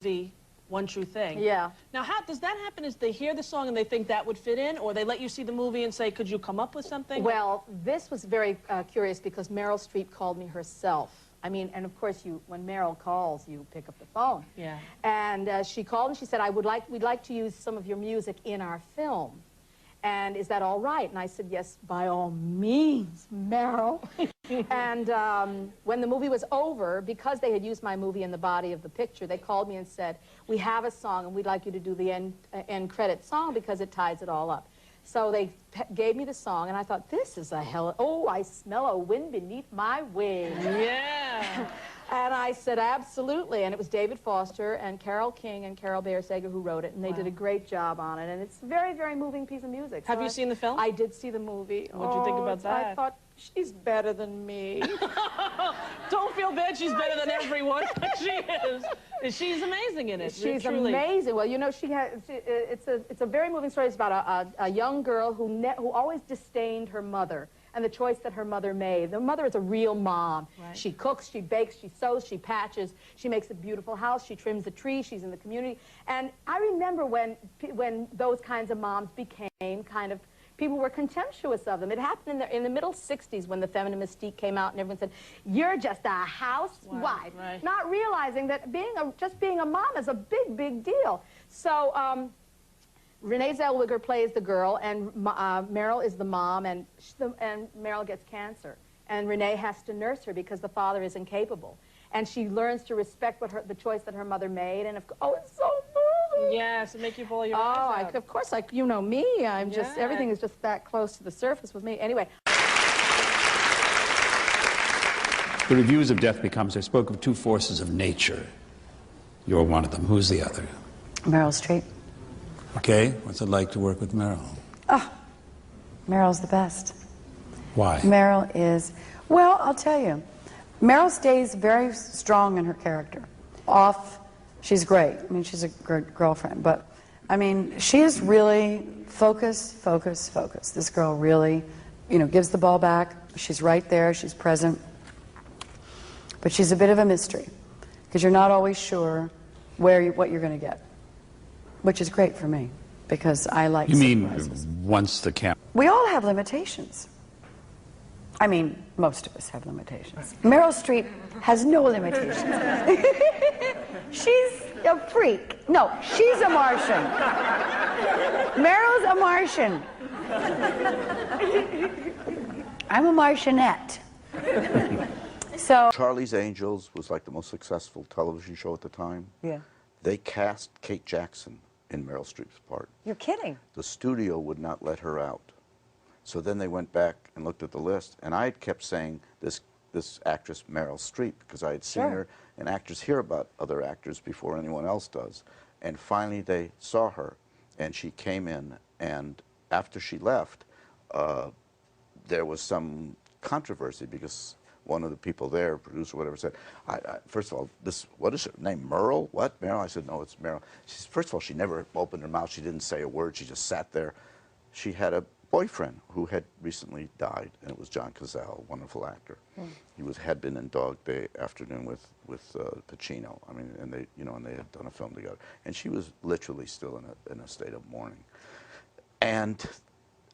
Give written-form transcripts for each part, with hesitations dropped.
the One True Thing. Yeah. Now, how does that happen? Is they hear the song and they think that would fit in, or they let you see the movie and say, could you come up with something? Well, this was very curious because Meryl Streep called me herself. I mean, and of course, when Meryl calls, you pick up the phone. Yeah. And she called and she said, we'd like to use some of your music in our film. And is that all right? And I said, yes, by all means, Meryl. And when the movie was over, because they had used my movie in the body of the picture, they called me and said, we have a song and we'd like you to do the end credit song because it ties it all up. So they gave me the song, and I thought, this is a hell... Oh, I smell a wind beneath my wings. Yeah. And I said, absolutely. And it was David Foster and Carole King and Carol Bayer Sager who wrote it, and they did a great job on it. And it's a very, very moving piece of music. Have you seen the film? I did see the movie. What did you think about that? I thought, she's better than me. Don't feel bad, she's better than everyone. She is. She's amazing in it. She's truly amazing. Well, you know, it's a very moving story. It's about a young girl who always disdained her mother and the choice that her mother made. The mother is a real mom. Right. She cooks, she bakes, she sews, she patches, she makes a beautiful house, she trims the tree, she's in the community. And I remember when those kinds of moms became kind of, people were contemptuous of them. It happened in the middle 60s when the feminine mystique came out and everyone said, you're just a housewife. Right. Not realizing that just being a mom is a big, big deal. So Renee Zellweger plays the girl, and Meryl is the mom, and Meryl gets cancer. And Renee has to nurse her because the father is incapable. And she learns to respect the choice that her mother made, and it's so moving. Yes, it makes you pull your eyes out. Of course, you know me, everything is just that close to the surface with me. Anyway. The reviews of Death Becomes, I spoke of two forces of nature. You're one of them. Who's the other? Meryl Streep. Okay, what's it like to work with Meryl? Oh, Meryl's the best. Why? Meryl is, well, I'll tell you. Meryl stays very strong in her character. Off, she's great. I mean, she's a good girlfriend, but, I mean, she is really focused. This girl really, you know, gives the ball back. She's right there, she's present. But she's a bit of a mystery, because you're not always sure what you're going to get. Which is great for me, because I like surprises. Mean once the camera... We all have limitations. I mean, most of us have limitations. Meryl Streep has no limitations. She's a freak. No, she's a Martian. Meryl's a Martian. I'm a Martianette. So... Charlie's Angels was like the most successful television show at the time. Yeah. They cast Kate Jackson in Meryl Streep's part. You're kidding. The studio would not let her out. So then they went back and looked at the list, and I had kept saying this actress Meryl Streep, because I had seen her, and actors hear about other actors before anyone else does. And finally they saw her, and she came in, and after she left, there was some controversy, because one of the people there, producer, whatever, said, first of all, what is her name, Meryl? What, Meryl? I said, no, it's Meryl. She said, first of all, she never opened her mouth. She didn't say a word. She just sat there. She had a boyfriend who had recently died, and it was John Cazale, a wonderful actor. He had been in Dog Day Afternoon with Pacino. I mean, and they had done a film together. And she was literally still in a state of mourning. And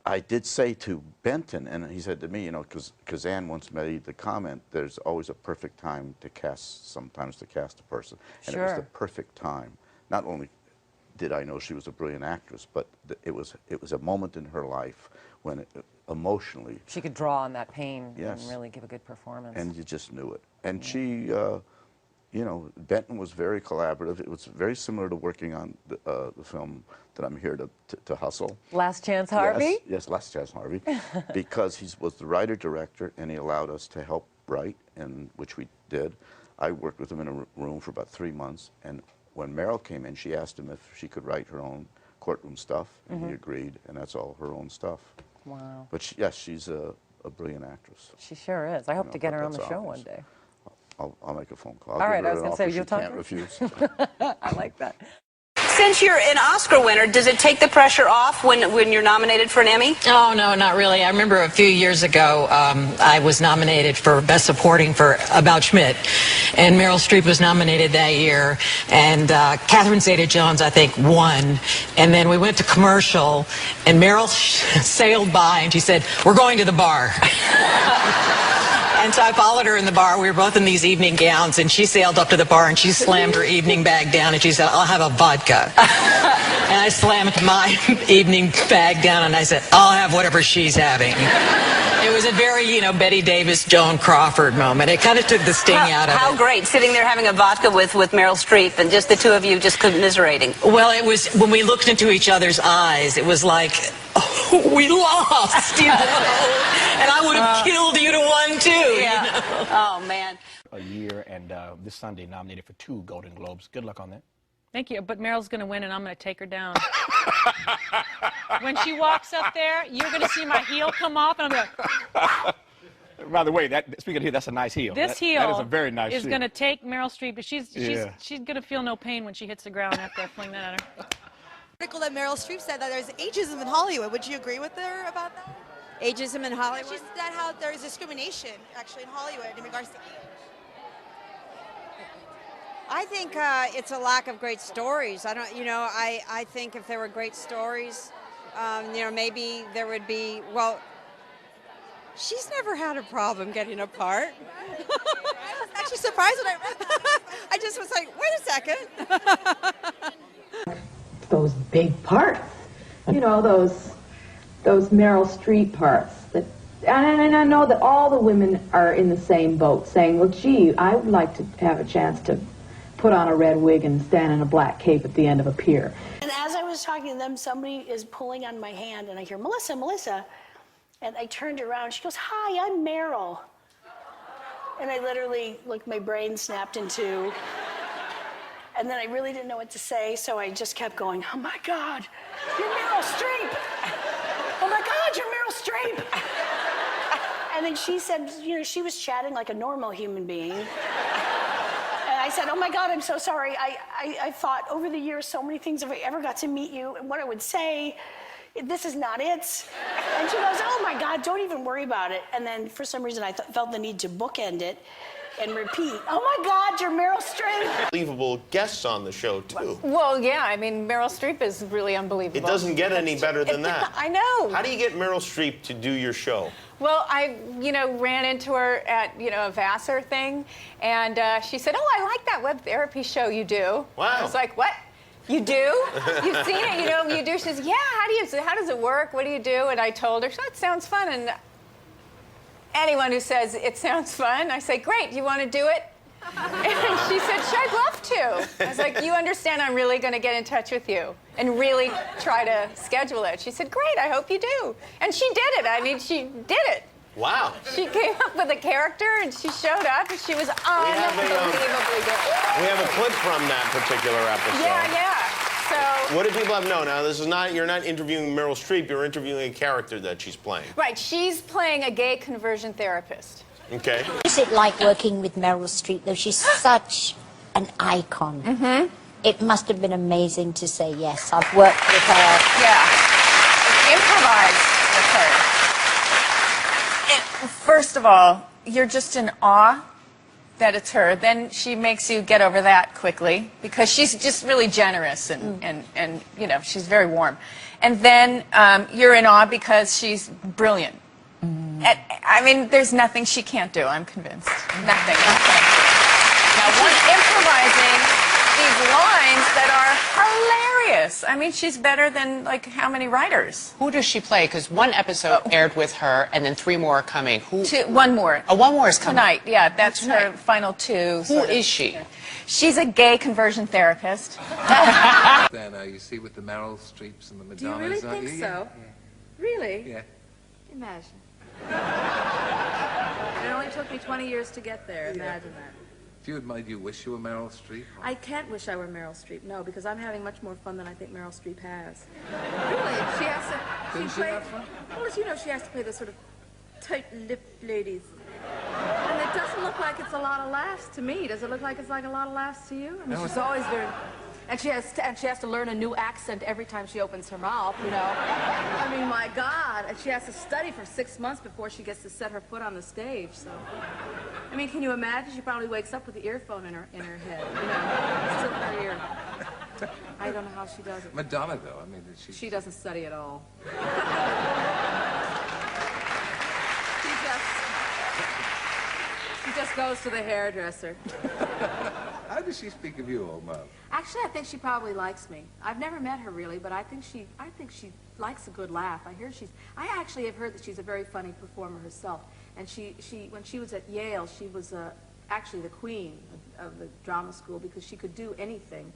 I did say to Benton, and he said to me, you know, because Ann once made the comment, there's always a perfect time to cast, sometimes to cast a person. And it was the perfect time. Not only did I know she was a brilliant actress, but it was a moment in her life when emotionally... She could draw on that pain Yes. and really give a good performance. And you just knew it. And she, you know, Benton was very collaborative. It was very similar to working on the film that I'm here to hustle. Last Chance Harvey? Yes, Last Chance Harvey, because he was the writer-director, and he allowed us to help write, and which we did. I worked with him in a room for about 3 months, and when Meryl came in, she asked him if she could write her own courtroom stuff, and he agreed, and that's all her own stuff. Wow. But yes, she's a brilliant actress. She sure is. I hope to get her on the show one day. I'll make a phone call. All right, I was going to say, you'll talk to her? her? Can't refuse. I like that. Since you're an Oscar winner, does it take the pressure off when you're nominated for an Emmy? Oh, no, not really. I remember a few years ago, I was nominated for Best Supporting for About Schmidt, and Meryl Streep was nominated that year, and Catherine Zeta-Jones, I think, won. And then we went to commercial, and Meryl sailed by, and she said, "We're going to the bar." And so I followed her in the bar. We were both in these evening gowns, and she sailed up to the bar, and she slammed her evening bag down, and she said, "I'll have a vodka." And I slammed my evening bag down, and I said, "I'll have whatever she's having." It was a very, you know, Betty Davis, Joan Crawford moment. It kind of took the sting out of it. How great, sitting there having a vodka with Meryl Streep, and just the two of you just commiserating. Well, it was, when we looked into each other's eyes, it was like, oh, we lost, you know? And I would have killed you to one, too. Yeah. You know? Oh, man. A year, and this Sunday nominated for 2 Golden Globes. Good luck on that. Thank you, but Meryl's going to win, and I'm going to take her down. When she walks up there, you're going to see my heel come off, and I'm going to... By the way, speaking of heel, that's a nice heel. This heel that is a very nice is heel. going to take Meryl Streep, but she's going to feel no pain when she hits the ground after I fling that at her. Article that Meryl Streep said that there's ageism in Hollywood. Would you agree with her about that? Ageism in Hollywood? She said that how there is discrimination actually in Hollywood in regards to age. I think it's a lack of great stories. I think if there were great stories, maybe there would be, well, she's never had a problem getting a part. I was actually surprised when I read that. I just was like, wait a second. Those big parts, you know, those Meryl Streep parts. And I know that all the women are in the same boat, saying, well, gee, I would like to have a chance to put on a red wig and stand in a black cape at the end of a pier. And as I was talking to them, somebody is pulling on my hand, and I hear, "Melissa, Melissa." And I turned around. She goes, "Hi, I'm Meryl." And I literally, like, my brain snapped in two. And then I really didn't know what to say, so I just kept going, "Oh, my God, you're Meryl Streep. Oh, my God, you're Meryl Streep." And then she said, you know, she was chatting like a normal human being. And I said, "Oh, my God, I'm so sorry. I thought over the years so many things, if I ever got to meet you and what I would say, this is not it." And she goes, "Oh, my God, don't even worry about it." And then for some reason, I felt the need to bookend it and repeat, "Oh, my God, you're Meryl Streep." Unbelievable guests on the show, too. Well, yeah, I mean, Meryl Streep is really unbelievable. It doesn't get any better than that. I know. How do you get Meryl Streep to do your show? Well, I, ran into her at, a Vassar thing, and she said, "Oh, I like that web therapy show you do." Wow. I was like, "What? You do? You've seen it, you do?" She says, "Yeah, how does it work? What do you do?" And I told her, "That sounds fun." And anyone who says it sounds fun, I say, "Great, you want to do it?" And she said, "I'd love to." I was like, "You understand I'm really going to get in touch with you and really try to schedule it." She said, "Great, I hope you do." And she did it. I mean, she did it. Wow. She came up with a character, and she showed up, and she was unbelievably good. We have a clip from that particular episode. Yeah. So. What do people have to know? Now, you're not interviewing Meryl Streep, you're interviewing a character that she's playing. Right, she's playing a gay conversion therapist. Okay. What is it like working with Meryl Streep, though? She's such an icon. Mm-hmm. It must have been amazing to say yes. I've worked with her. Yeah. Improvise with her. First of all, you're just in awe that it's her. Then she makes you get over that quickly because she's just really generous and she's very warm. And then you're in awe because she's brilliant. I mean, there's nothing she can't do, I'm convinced. Nothing. Now, improvising these lines that are hilarious. I mean, she's better than, how many writers? Who does she play? Because one episode aired with her, and then 3 more are coming. One more. Oh, 1 more is coming. Tonight, yeah. That's her final 2. Who is she? She's a gay conversion therapist. Then you see with the Meryl Streeps and the Madonnas. Do you really think so? Yeah. Really? Yeah. Imagine. It only took me 20 years to get there. Imagine that. If you would mind, you wish you were Meryl Streep? I can't wish I were Meryl Streep, no, because I'm having much more fun than I think Meryl Streep has. Really, she has to... Doesn't she have fun? Well, as you know, she has to play the sort of tight-lipped ladies. And it doesn't look like it's a lot of laughs to me. Does it look like it's a lot of laughs to you? I mean, she's always very... And she has to learn a new accent every time she opens her mouth, you know. I mean, my God. And she has to study for 6 months before she gets to set her foot on the stage, so. I mean, can you imagine? She probably wakes up with the earphone in her head, you know, still in her ear. I don't know how she does it. Madonna, though, I mean, She doesn't study at all. She just goes to the hairdresser. How does she speak of you, old Mom? Actually, I think she probably likes me. I've never met her really, but I think she likes a good laugh. I actually have heard that she's a very funny performer herself. And when she was at Yale, she was actually the queen of the drama school because she could do anything.